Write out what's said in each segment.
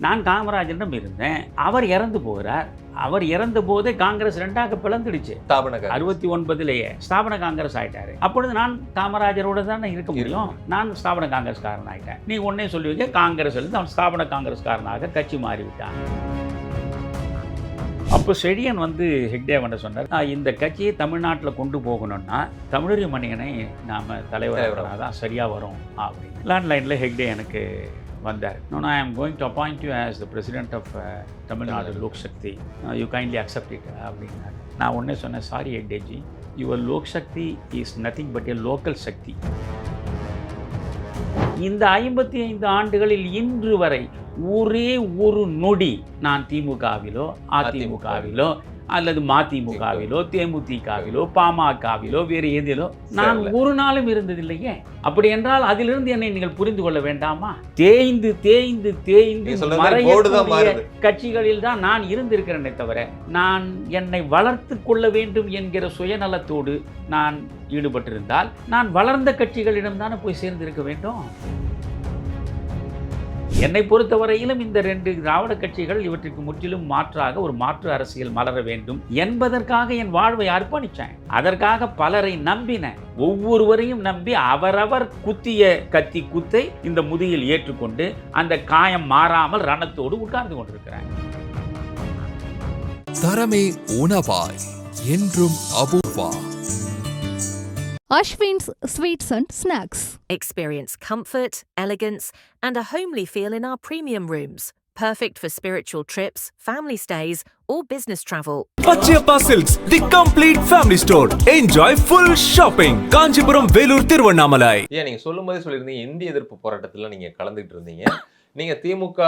நான் காமராஜரிடம் இருந்தேன். அவர் இறந்து போகிறார். அவர் இறந்த போதே காங்கிரஸ் 2ஆக பிளந்துடுச்சு. 69லேயே ஸ்தாபன காங்கிரஸ் ஆயிட்டாரு. அப்பொழுது நான் காமராஜரோட தானே இருக்க முடியும். நான் ஸ்தாபன காங்கிரஸ்காரன் ஆயிட்டேன். நீ ஒன்னே சொல்லுவீங்க, காங்கிரஸ் இருந்து அவன் ஸ்தாபன காங்கிரஸ்காரனாக கட்சி மாறிவிட்டான். அப்போ செழியன் வந்து ஹெக்டேவன்ட்ட சொன்னார், இந்த கட்சியை தமிழ்நாட்டில் கொண்டு போகணும்னா தமிழறி மணியனை நாம் தலைவராக தான் சரியாக வரும் அப்படின்னு. லேண்ட்லைனில் ஹெக்டே எனக்கு வந்தார். No I am going to appoint you as the president of Tamil Nadu Lok Shakti, you kindly accept it அப்படின்னாரு. நான் ஒன்றே சொன்னேன், sorry Hegdeji, your Lok Shakti is nothing but a local Shakti. இந்த 55 ஆண்டுகளில் இன்று வரை ஒரே ஒரு நொடி நான் திமுகவிலோ அதிமுகவிலோ அல்லது மதிமுகவிலோ தேமுதிகவிலோ பாமகவிலோ வேறு எதிலோ நான் ஒரு நாளும் இருந்ததில்லையே. அப்படி என்றால் அதிலிருந்து என்னை நீங்கள் புரிந்து கொள்ள வேண்டாமா? தேய்ந்து தேய்ந்து தேய்ந்து மறையக்கூடிய கட்சிகளில் தான் நான் இருந்திருக்கிறேனே தவிர நான் என்னை வளர்த்து கொள்ள வேண்டும் என்கிற சுயநலத்தோடு நான் ஈடுபட்டிருந்தால் நான் வளர்ந்த கட்சிகளிடம் தானே போய் சேர்ந்திருக்க வேண்டும். என்னை பொறுத்தவரையிலும் இந்த 2 திராவிட கட்சிகள் இவற்றிற்கு முற்றிலும் மாற்றாக ஒரு மாற்று அரசியல் மலர வேண்டும் என்பதற்காக என் வாழ்வை அர்ப்பணித்தேன். அதற்காக பலரை நம்பினேன். ஒவ்வொருவரையும் நம்பி அவரவர் குத்திய கத்தி குத்தை இந்த முதுகில் ஏற்றுக்கொண்டு அந்த காயம் மாறாமல் ரணத்தோடு உட்கார்ந்து கொண்டிருக்கிறேன். தரமே உணவாய் என்றும் Apoorva. Ashwin's Sweets and Snacks. Experience comfort, elegance, and a homely feel in our premium rooms. Perfect for spiritual trips, family stays, or business travel. Pachiyappa Silks, the complete family store. Enjoy full shopping. Kanchipuram, Velur, Thiruvannamalai. நீங்க சொல்லும்போதே சொல்லியிருந்தீங்க, இந்திய எதிர்ப்பு போராட்டத்துல நீங்க கலந்துகிட்டு இருந்தீங்க. நீங்க திமுக,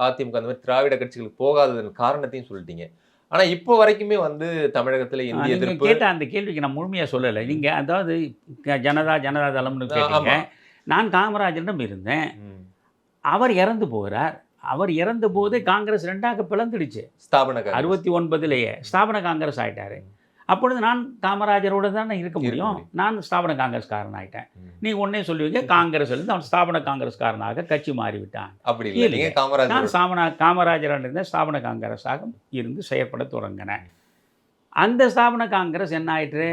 அதிமுக அந்த மாதிரி திராவிட கட்சிகளுக்கு போகாததன் காரணத்தையும் சொல்லிட்டீங்க. ஆனா இப்போ வரைக்குமே வந்து தமிழகத்துல இந்திய எதிர்ப்பு கேட்ட அந்த கேள்விக்கு நான் முழுமையா சொல்லலை. நீங்க அதாவது ஜனதா தளம்னு கேட்டீங்க. நான் காமராஜரிடம் இருந்தேன். அவர் இறந்து போகிறார். அவர் இறந்த போதே காங்கிரஸ் 2ஆக பிளந்துடுச்சு. 69லேயே ஸ்தாபன காங்கிரஸ் ஆயிட்டாரு. அப்பொழுது நான் காமராஜரோட தானே இருக்க முடியும். நான் ஸ்தாபன காங்கிரஸ்காரன் ஆயிட்டேன். நீ ஒன்னே சொல்லுவீங்க, காங்கிரஸ் இருந்து அவன் ஸ்தாபன காங்கிரஸ்காரனாக கட்சி மாறிவிட்டான். அப்படி இல்லை, நான் காமராஜராக இருந்த ஸ்தாபன காங்கிரஸாக இருந்து செயற்பட தொடங்கினேன். அந்த ஸ்தாபன காங்கிரஸ் என்ன ஆயிற்று?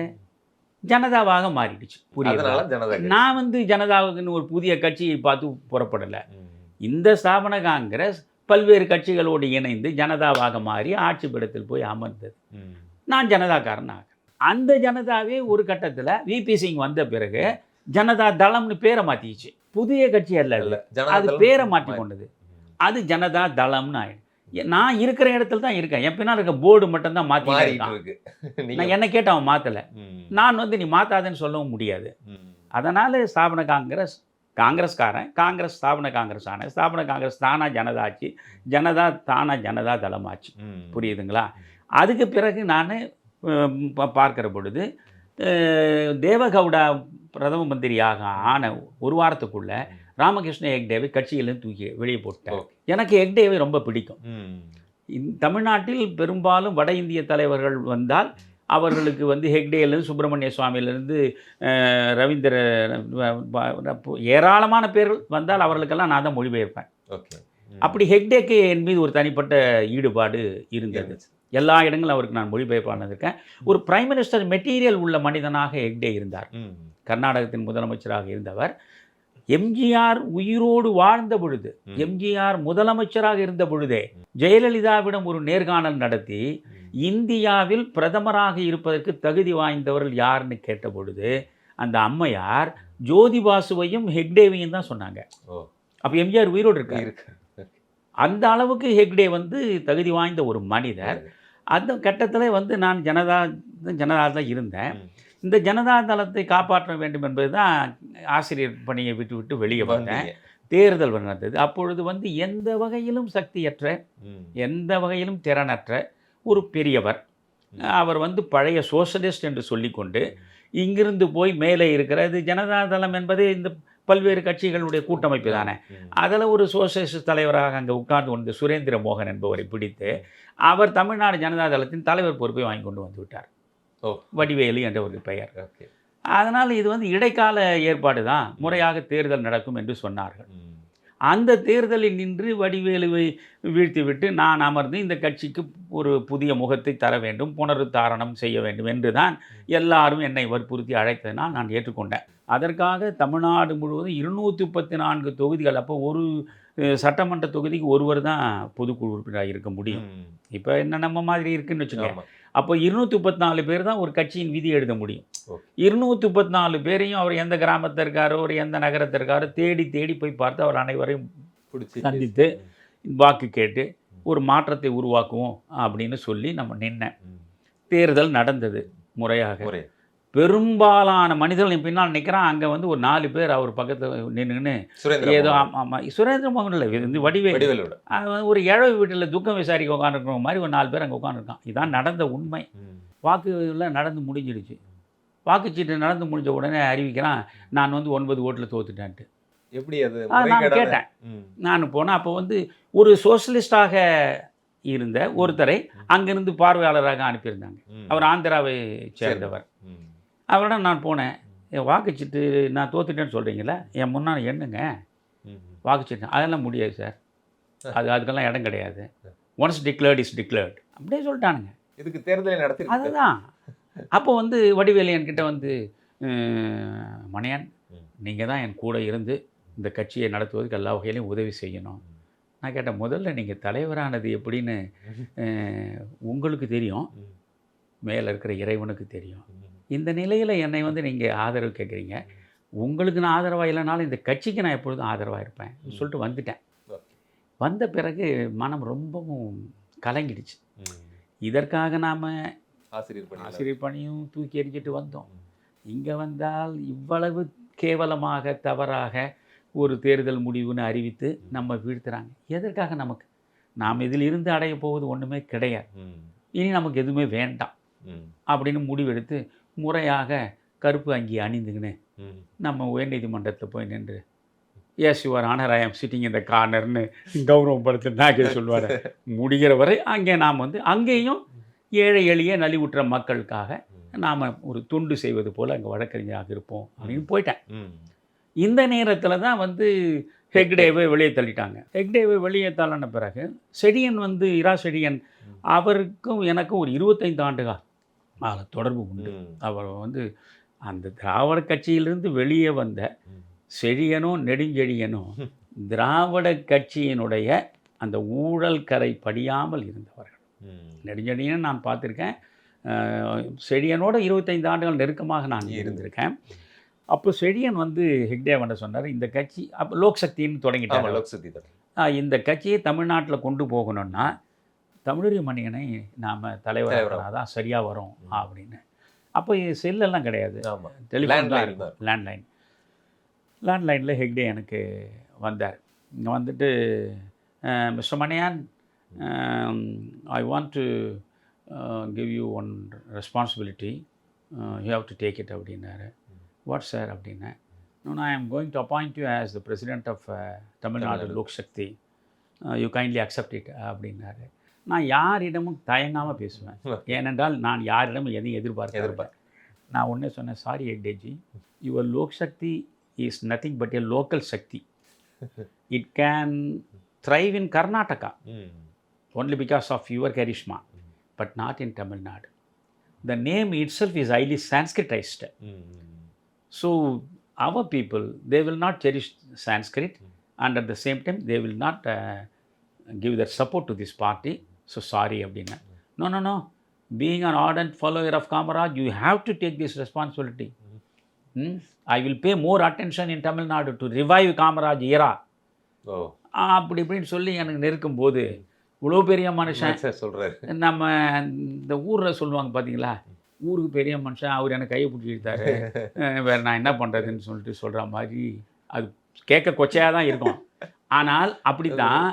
ஜனதாவாக மாறிடுச்சு. புரியுது? நான் வந்து ஜனதாவுக்குன்னு ஒரு புதிய கட்சியை பார்த்து புறப்படலை. இந்த ஸ்தாபன காங்கிரஸ் பல்வேறு கட்சிகளோடு இணைந்து ஜனதாவாக மாறி ஆட்சி பீடத்தில் போய் அமர்ந்தது. நான் ஜனதாக்காரனாக அந்த ஜனதாவே ஒரு கட்டத்தில் விபி சிங் வந்த பிறகு ஜனதா தளம்னு பேரை மாற்றிச்சு. புதிய கட்சி அல்ல, அது பேரை மாற்றி கொண்டது. அது ஜனதா தளம்னு ஆயிடுச்சு. நான் இருக்கிற இடத்துல தான் இருக்கேன். என் பின்னால் இருக்க போர்டு மட்டும்தான் மாற்றிருக்கு. நான் என்ன கேட்டு அவன் மாற்றலை. நான் வந்து நீ மாற்றாதேன்னு சொல்லவும் முடியாது. அதனால் ஸ்தாபன காங்கிரஸ்காரன் காங்கிரஸ் ஸ்தாபன காங்கிரஸ் ஆன ஸ்தாபன காங்கிரஸ் தானா ஜனதாச்சு, ஜனதா தானா ஜனதா தளமாச்சு. புரியுதுங்களா? அதுக்கு பிறகு நான் பார்க்கிற பொழுது தேவகவுடா பிரதம மந்திரியாக ஆன ஒரு வாரத்துக்குள்ள ராமகிருஷ்ண ஹெக்டேவை கட்சியிலேருந்து தூக்கி வெளியே போட்டார். எனக்கு ஹெக்டேவை ரொம்ப பிடிக்கும். தமிழ்நாட்டில் பெரும்பாலும் வட இந்திய தலைவர்கள் வந்தால் அவர்களுக்கு வந்து ஹெக்டேலேருந்து சுப்பிரமணிய சுவாமியிலேருந்து ரவீந்திர ஏராளமான பேர் வந்தால் அவர்களுக்கெல்லாம் நான் தான் மொழிபெயர்ப்பேன். அப்படி ஹெக்டேக்கு என் மீது ஒரு தனிப்பட்ட ஈடுபாடு இருந்தது. எல்லா இடங்களும் அவருக்கு நான் மொழிபெயர்ப்பாளர். ஒரு பிரைம் மினிஸ்டர் மெட்டீரியல் உள்ள மனிதனாக ஹெக்டே இருந்தார். கர்நாடகத்தின் முதலமைச்சராக இருந்தவர். எம்ஜிஆர் உயிரோடு வாழ்ந்த பொழுது, எம்ஜிஆர் முதலமைச்சராக இருந்த பொழுதே ஜெயலலிதாவிடம் ஒரு நேர்காணல் நடத்தி இந்தியாவில் பிரதமராக இருப்பதற்கு தகுதி வாய்ந்தவர்கள் யாருன்னு கேட்ட பொழுது அந்த அம்மையார் ஜோதிபாசுவையும் ஹெக்டேவையும் தான் சொன்னாங்க. அப்போ எம்ஜிஆர் உயிரோடு இருக்காரு. அந்த அளவுக்கு ஹெக்டே வந்து தகுதி வாய்ந்த ஒரு மனிதர். அந்த கட்டத்தில் வந்து நான் ஜனதா தான் இருந்தேன். இந்த ஜனதா தளத்தை காப்பாற்ற வேண்டும் என்பது தான் ஆசிரியர் பணியை விட்டு வெளியே வந்தேன். தேர்தல் நடந்தது. அப்பொழுது வந்து எந்த வகையிலும் சக்தியற்ற, எந்த வகையிலும் திறனற்ற ஒரு பெரியவர், அவர் வந்து பழைய சோஷலிஸ்ட் என்று சொல்லிக்கொண்டு இங்கிருந்து போய் மேலே இருக்கிறது ஜனதா தளம் என்பது இந்த பல்வேறு கட்சிகளுடைய கூட்டமைப்பு தானே. அதில் ஒரு சோசியலிஸ்ட் தலைவராக அங்கே உட்கார்ந்து கொண்டு சுரேந்திர மோகன் என்பவரை பிடித்து அவர் தமிழ்நாடு ஜனதா தளத்தின் தலைவர் பொறுப்பை வாங்கி கொண்டு வந்து விட்டார். வடிவேலு என்ற ஒரு பெயர். அதனால் இது வந்து இடைக்கால ஏற்பாடு தான், முறையாக தேர்தல் நடக்கும் என்று சொன்னார்கள். அந்த தேர்தலில் நின்று வடிவேலுவை வீழ்த்திவிட்டு நான் அமர்ந்து இந்த கட்சிக்கு ஒரு புதிய முகத்தை தர வேண்டும், புனருத்தாரணம் செய்ய வேண்டும் என்று தான் எல்லாரும் என்னை வற்புறுத்தி அழைத்ததனால் நான் ஏற்றுக்கொண்டேன். அதற்காக தமிழ்நாடு முழுவதும் 234 தொகுதிகள், அப்போ ஒரு சட்டமன்ற தொகுதிக்கு ஒருவர் தான் பொதுக்குழு உறுப்பினராக இருக்க முடியும். இப்போ என்ன நம்ம மாதிரி இருக்குன்னு வச்சுக்கோங்க. அப்போ 234 பேர் தான் ஒரு கட்சியின் விதி எழுத முடியும். 234 பேரையும் அவர் எந்த கிராமத்தில் இருக்காரோ, ஒரு எந்த நகரத்தில் இருக்காரோ தேடி தேடி போய் பார்த்து அவர் அனைவரையும் சந்தித்து வாக்கு கேட்டு ஒரு மாற்றத்தை உருவாக்குவோம் அப்படின்னு சொல்லி நம்ம நின்னேன். தேர்தல் நடந்தது முறையாக. பெரும்பாலான மனிதர்கள் பின்னால் நிற்கிறான். அங்கே வந்து ஒரு 4 பேர் அவர் பக்கத்தில் நின்றுன்னு ஏதோ ஆமாம் சுரேந்திர மோகன் இல்லை, இது வடிவேலு ஒரு ஏழை வீட்டில் துக்கம் விசாரிக்க உட்காந்துருக்கிற மாதிரி ஒரு 4 பேர் அங்கே உட்காந்துருக்கான். இதுதான் நடந்த உண்மை. வாக்குலாம் நடந்து முடிஞ்சிடுச்சு. வாக்குச்சீட்டு நடந்து முடிஞ்ச உடனே அறிவிக்கிறான், நான் வந்து 9 ஓட்டில் தோத்துட்டேன்ட்டு. எப்படி அது? நான் கேட்டேன். நான் போனேன். அப்போ வந்து ஒரு சோஷலிஸ்டாக இருந்த ஒருத்தரை அங்கிருந்து பார்வையாளராக அனுப்பியிருந்தாங்க. அவர் ஆந்திராவை சேர்ந்தவர். அவரிடம் நான் போனேன். என் வாக்குச்சீட்டு நான் தோத்துட்டேன்னு சொல்கிறீங்களா, என் முன்னால் என்னங்க வாக்குச்சீட்டு? அதெல்லாம் முடியாது சார், அதுக்கெல்லாம் இடம் கிடையாது. ஒன்ஸ் டிக்ளேர்ட் இஸ் டிக்ளேர்ட் அப்படியே சொல்லிட்டானுங்க. இதுக்கு தேர்தலை நடத்தி அதுதான். அப்போ வந்து வடிவேலு என்கிட்ட வந்து, மணியன் நீங்கள் தான் என் கூட இருந்து இந்த கட்சியை நடத்துவதற்கு எல்லா வகையிலையும் உதவி செய்யணும். நான் கேட்டேன், முதல்ல நீங்கள் தலைவரானது எப்படின்னு உங்களுக்கு தெரியும், மேலே இருக்கிற இறைவனுக்கு தெரியும். இந்த நிலையில் என்னை வந்து நீங்கள் ஆதரவு கேட்குறீங்க. உங்களுக்கு நான் ஆதரவாக இல்லைனாலும் இந்த கட்சிக்கு நான் எப்பொழுதும் ஆதரவாக இருப்பேன் சொல்லிட்டு வந்துட்டேன். வந்த பிறகு மனம் ரொம்பவும் கலங்கிடுச்சு. இதற்காக நாம் ஆசிரியர் பணியும் தூக்கி எறிஞ்சிட்டு வந்தோம். இங்கே வந்தால் இவ்வளவு கேவலமாக தவறாக ஒரு தேர்தல் முடிவுன்னு அறிவித்து நம்ம வீழ்த்துறாங்க. எதற்காக? நமக்கு நாம் இதில் இருந்து அடைய போவது ஒன்றுமே கிடையாது, இனி நமக்கு எதுவுமே வேண்டாம் அப்படின்னு முடிவெடுத்து முறையாக கருப்பு அங்கி அணிந்துக்கின்னு நம்ம உயர்நீதிமன்றத்தில் போய் நின்று, எஸ் யுவர் ஆனர் ஐ ஆம் சிட்டிங் இந்த கார்னர்னு கௌரவப்படுத்தி நாக்கே சொல்லுவார். முடிகிற வரை அங்கே நாம் வந்து அங்கேயும் ஏழை எளிய நலிவுற்ற மக்களுக்காக நாம் ஒரு துண்டு செய்வது போல் அங்கே வழக்கறிஞராக இருப்போம் அப்படின்னு போயிட்டேன். இந்த நேரத்தில் தான் வந்து ஹெக்டேவை வெளியே தள்ளிட்டாங்க. ஹெக்டேவை வெளியே தள்ளின பிறகு செடியன் வந்து இரா செடியன், அவருக்கும் எனக்கும் ஒரு 25 ஆண்டுகள் தொடர்பு உண்டு. அவர் வந்து அந்த திராவிட கட்சியிலிருந்து வெளியே வந்த செழியனும் நெடுஞ்செழியனும் திராவிட கட்சியினுடைய அந்த ஊழல் கரை படியாமல் இருந்தவர்கள். நெடுஞ்செழியன் நான் பார்த்துருக்கேன். செழியனோட 25 ஆண்டுகள் நெருக்கமாக நான் இருந்திருக்கேன். அப்போ செழியன் வந்து ஹெக்டேவன்ட்ட சொன்னார், இந்த கட்சி அப்போ லோக்சக்தின்னு தொடங்கிட்டாங்க. இந்த கட்சியை தமிழ்நாட்டில் கொண்டு போகணுன்னா தமிழறி மணியனை நாம் தலைவராக தான் சரியாக வரும் அப்படின்னு. அப்போ செல்லெல்லாம் கிடையாது, டெலிஃபோன் தான் இருக்கும், லேண்ட்லைனில் ஹெக்டே எனக்கு வந்தார். இங்கே வந்துட்டு, mister Manian, I want to give you one responsibility, you have to take it அப்படின்னாரு. வாட் சார் அப்படின்னேன். I am going to appoint you as the president of Tamil Nadu Lok Shakti, you kindly accept it அப்படின்னாரு. நான் யாரிடமும் தயங்காமல் பேசுவேன், ஏனென்றால் நான் யாரிடமும் எதையும் எதிர்பார்க்க. நான் ஒன்றே சொன்னேன், sorry Hegdeji, your Lok Shakti is nothing but a local Shakti. It can thrive in Karnataka only because of your charisma, but not in Tamil Nadu. The name itself is highly Sanskritized. So our people, they will not cherish Sanskrit, and at the same time they will not give their support to this party. So sorry அப்படின்னா. No. Being an ardent follower of Kamaraj, you have to take this responsibility. I will pay more attention in Tamil Nadu to revive Kamaraj era. அப்படி இப்படின்னு சொல்லி எனக்கு நெருக்கும் போது, இவ்வளோ பெரிய மனுஷன் சொல்கிறாரு. நம்ம இந்த ஊரில் சொல்லுவாங்க பார்த்தீங்களா, ஊருக்கு பெரிய மனுஷன், அவர் எனக்கு கையை பிடிச்சி இழுத்தாரு, வேறு நான் என்ன பண்ணுறதுன்னு சொல்லிட்டு சொல்கிற மாதிரி அது கேட்க கொச்சையாக தான் இருக்கும். ஆனால் அப்படி தான்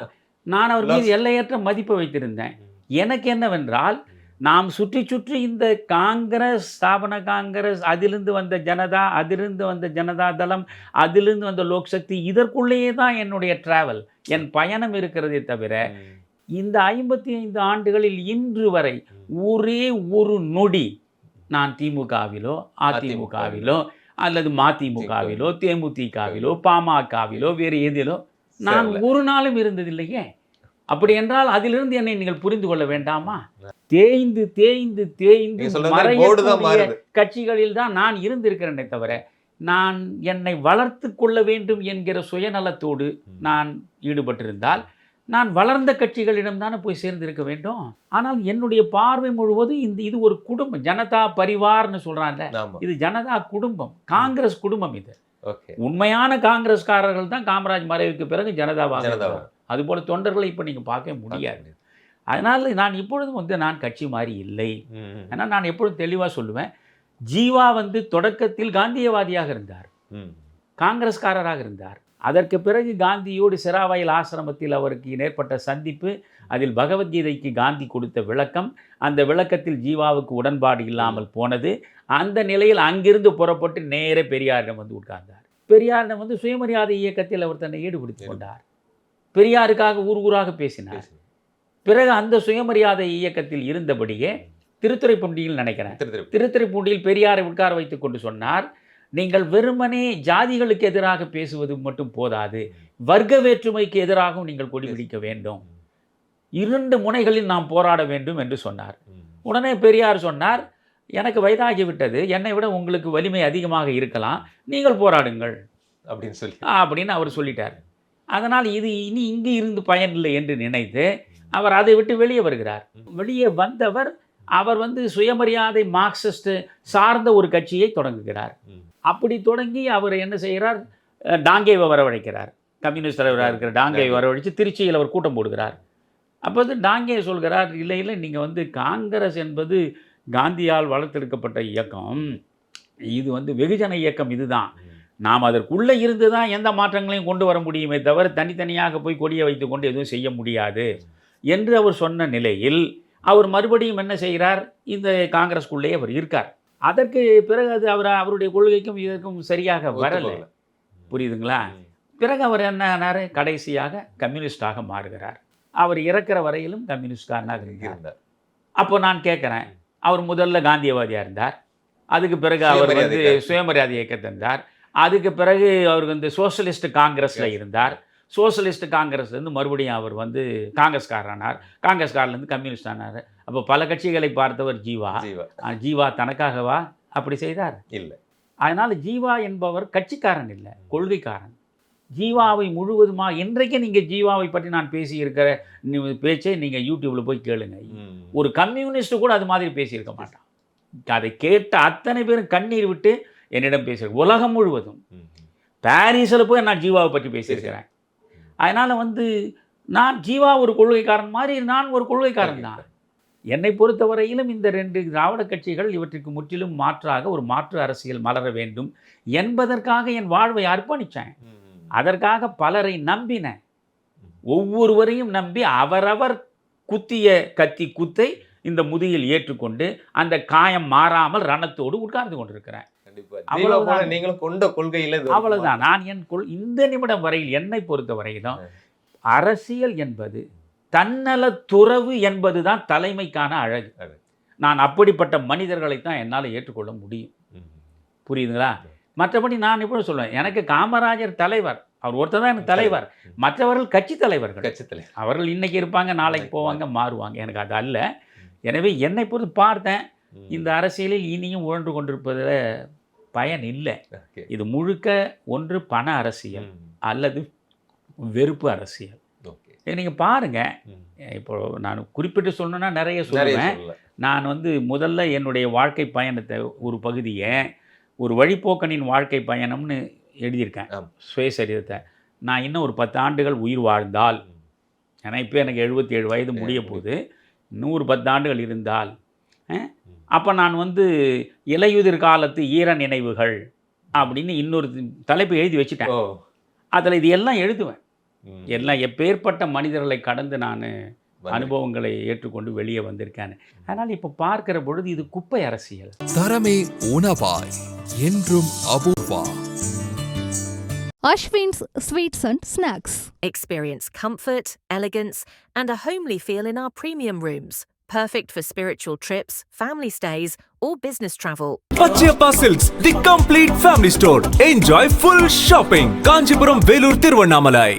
நான் அவர் மீது எல்லையற்ற மதிப்பை வைத்திருந்தேன். எனக்கு என்னவென்றால், நாம் சுற்றி சுற்றி இந்த காங்கிரஸ், ஸ்தாபன காங்கிரஸ், அதிலிருந்து வந்த ஜனதா, அதிலிருந்து வந்த ஜனதா தளம், அதிலிருந்து வந்த லோக்சக்தி, இதற்குள்ளேயே தான் என்னுடைய ட்ராவல், என் பயணம் இருக்கிறதே தவிர, இந்த 55 ஆண்டுகளில் இன்று வரை ஒரே ஒரு நொடி நான் திமுகவிலோ அதிமுகவிலோ அல்லது மதிமுகவிலோ தேமுதிகவிலோ பாமகவிலோ வேறு எதிலோ நான் ஒரு நாளும் இருந்ததில்லையே. அப்படி என்றால் அதிலிருந்து என்னை நீங்கள் புரிந்து கொள்ள வேண்டாமா? தேய்ந்து தேய்ந்து தேய்ந்து மறையக்கூடிய கட்சிகளில் தான் நான் இருந்திருக்கிறேனே தவிர, நான் என்னை வளர்த்து கொள்ள வேண்டும் என்கிற சுயநலத்தோடு நான் ஈடுபட்டிருந்தால் நான் வளர்ந்த கட்சிகளிடம் தானே போய் சேர்ந்திருக்க வேண்டும். ஆனால் என்னுடைய பார்வை முழுவதும் இது ஒரு குடும்பம், ஜனதா பரிவார்னு சொல்றாங்க. இது ஜனதா குடும்பம், காங்கிரஸ் குடும்பம். இது உண்மையான காங்கிரஸ்காரர்கள் தான் காமராஜ் மறைவுக்கு பிறகு ஜனதாவாக. அதுபோல தொண்டர்களை இப்போ நீங்கள் பார்க்க முடியாது. அதனால் நான் இப்பொழுதும் நான் கட்சி மாதிரி இல்லை. ஆனால் நான் எப்பொழுதும் தெளிவாக சொல்லுவேன், ஜீவா தொடக்கத்தில் காந்தியவாதியாக இருந்தார், காங்கிரஸ்காரராக இருந்தார். அதற்கு பிறகு காந்தியோடு சிராவாயில் ஆசிரமத்தில் அவருக்கு ஏற்பட்ட சந்திப்பு, அதில் பகவத்கீதைக்கு காந்தி கொடுத்த விளக்கம், அந்த விளக்கத்தில் ஜீவாவுக்கு உடன்பாடு இல்லாமல் போனது. அந்த நிலையில் அங்கிருந்து புறப்பட்டு நேரே பெரியாரிடம் உட்கார்ந்தார். பெரியாரிடம் சுயமரியாதை இயக்கத்தில் அவர் தன்னை ஈடுபடுத்தி கொண்டார். பெரியாருக்காக ஊர் ஊராக பேசினார். பிறகு அந்த சுயமரியாதை இயக்கத்தில் இருந்தபடியே திருத்துறைப்பூண்டியில் நினைக்கிறேன், திருத்துறைப்பூண்டியில் பெரியாரை உட்கார வைத்துக் கொண்டு சொன்னார், நீங்கள் வெறுமனே ஜாதிகளுக்கு எதிராக பேசுவது மட்டும் போதாது, வர்க்க வேற்றுமைக்கு எதிராகவும் நீங்கள் கொடி பிடிக்க வேண்டும், 2 முனைகளில் நாம் போராட வேண்டும் என்று சொன்னார். உடனே பெரியார் சொன்னார், எனக்கு வயதாகிவிட்டது, என்னை விட உங்களுக்கு வலிமை அதிகமாக இருக்கலாம், நீங்கள் போராடுங்கள் அப்படின்னு அவர் சொல்லிட்டார். அதனால் இது இனி இங்கு இருந்து பயனில்லை என்று நினைத்து அவர் அதை விட்டு வெளியே வருகிறார். வெளியே வந்தவர் அவர் சுயமரியாதை மார்க்சிஸ்ட் சார்ந்த ஒரு கட்சியை தொடங்குகிறார். அப்படி தொடங்கி அவர் என்ன செய்கிறார், டாங்கேவை வரவழைக்கிறார். கம்யூனிஸ்ட் தலைவராக இருக்கிற டாங்கேவை வரவழைத்து திருச்சியில் அவர் கூட்டம் போடுகிறார். அப்போ டாங்கே சொல்கிறார், இல்லை இல்லை, நீங்கள் காங்கிரஸ் என்பது காந்தியால் வளர்த்தெடுக்கப்பட்ட இயக்கம், இது வெகுஜன இயக்கம், இதுதான், நாம் அதற்குள்ளே இருந்து தான் எந்த மாற்றங்களையும் கொண்டு வர முடியுமே தவிர தனித்தனியாக போய் கொடியை வைத்து கொண்டு எதுவும் செய்ய முடியாது என்று அவர் சொன்ன நிலையில் அவர் மறுபடியும் என்ன செய்கிறார், இந்த காங்கிரஸ்குள்ளே அவர் இருக்கார். அதற்கு பிறகு அது அவருடைய கொள்கைக்கும் இதற்கும் சரியாக வரலை, புரியுதுங்களா? பிறகு அவர் என்ன கடைசியாக கம்யூனிஸ்டாக மாறுகிறார். அவர் இறக்கிற வரையிலும் கம்யூனிஸ்டாக இருந்தார். அப்போ நான் கேட்குறேன், அவர் முதல்ல காந்தியவாதியாக இருந்தார், அதுக்கு பிறகு அவர் சுயமரியாதை இயக்கத்தை இருந்தார், அதுக்கு பிறகு அவர் சோஷலிஸ்ட் காங்கிரஸில் இருந்தார், சோஷலிஸ்ட் காங்கிரஸ்லேருந்து மறுபடியும் அவர் காங்கிரஸ்காரனார், காங்கிரஸ்காரிலேருந்து கம்யூனிஸ்ட் ஆனார். அப்போ பல கட்சிகளை பார்த்தவர் ஜீவா. ஜீவா தனக்காகவா அப்படி செய்தார்? இல்லை. அதனால் ஜீவா என்பவர் கட்சிக்காரன் இல்லை, கொள்கைக்காரன். ஜீவாவை முழுவதுமாக இன்றைக்கு நீங்கள் ஜீவாவை பற்றி நான் பேசியிருக்கிற பேச்சை நீங்கள் யூடியூப்பில் போய் கேளுங்க. ஒரு கம்யூனிஸ்ட் கூட அது மாதிரி பேசியிருக்க மாட்டான். அதை கேட்ட அத்தனை பேரும் கண்ணீர் விட்டு என்னிடம் பேசுகிறேன். உலகம் முழுவதும் பாரிஸில் போய் நான் ஜீவாவை பற்றி பேசியிருக்கிறேன். அதனால் நான் ஜீவா ஒரு கொள்கைக்காரன் மாதிரி நான் ஒரு கொள்கைக்காரன் தான். என்னை பொறுத்தவரையிலும் இந்த 2 திராவிட கட்சிகள் இவற்றுக்கு முற்றிலும் மாற்றாக ஒரு மாற்று அரசியல் மலர வேண்டும் என்பதற்காக என் வாழ்வை அர்ப்பணித்தேன். அதற்காக பலரை நம்பினேன். ஒவ்வொருவரையும் நம்பி அவரவர் குத்திய குத்தை இந்த முதுகில் ஏற்றுக்கொண்டு அந்த காயம் மாறாமல் ரணத்தோடு உட்கார்ந்து கொண்டிருக்கிறேன். அவ்வளவுதான். நான் இந்த நிமிடம் வரையில் என்னை பொறுத்த வரையிலும் அரசியல் என்பது தன்னல துறவு என்பதுதான் தலைமைக்கான அழகு. நான் அப்படிப்பட்ட மனிதர்களைத்தான் என்னால் ஏற்றுக்கொள்ள முடியும், புரியுதுங்களா? மற்றபடி நான் இப்படி சொல்லுவேன், எனக்கு காமராஜர் தலைவர், அவர் ஒருத்தர் தான் எனக்கு தலைவர், மற்றவர்கள் கட்சி தலைவர்கள். அவர்கள் இன்னைக்கு இருப்பாங்க, நாளைக்கு போவாங்க, மாறுவாங்க. எனக்கு அது அல்ல. எனவே என்னை பொறுத்து பார்த்தேன், இந்த அரசியலில் இனியும் உழன்று கொண்டிருப்பதில் பயன் இல்லை. இது முழுக்க ஒன்று பண அரசியல் அல்லது வெறுப்பு அரசியல். நீங்கள் பாருங்கள், இப்போ நான் குறிப்பிட்டு சொல்லணுன்னா நிறைய சொல்லுவேன். நான் முதல்ல என்னுடைய வாழ்க்கை பயணத்தை ஒரு பகுதியை ஒரு வழிப்போக்கனின் வாழ்க்கை பயணம்னு எழுதியிருக்கேன், சுயசரிதத்தை. நான் இன்னும் ஒரு 10 ஆண்டுகள் உயிர் வாழ்ந்தால், ஏன்னா இப்போ எனக்கு 77 வயது முடிய போகுது, 110 ஆண்டுகள் இருந்தால், அப்போ நான் இலையுதிர் காலத்து ஈர நினைவுகள் அப்படின்னு இன்னொரு தலைப்பு எழுதி வச்சுட்டேன். அதில் இது எல்லாம் எழுதுவேன். எல்லாம் எப்பேற்பட்ட மனிதர்களை கடந்து நான் அனுபவங்களை ஏற்றுக்கொண்டு வெளியே வந்திருக்கேன். அதனால் இப்போ பார்க்கிற பொழுது இது குப்பை அரசியல். தரமே உணவாய் என்றும் Apoorva. Ashwin's Sweets and Snacks. Experience comfort, elegance, and a homely feel in our premium rooms. Perfect for spiritual trips, family stays, or business travel. Pachiyappa Silks, the complete family store. Enjoy full shopping. Kanchipuram, Velur, Tiruvannamalai.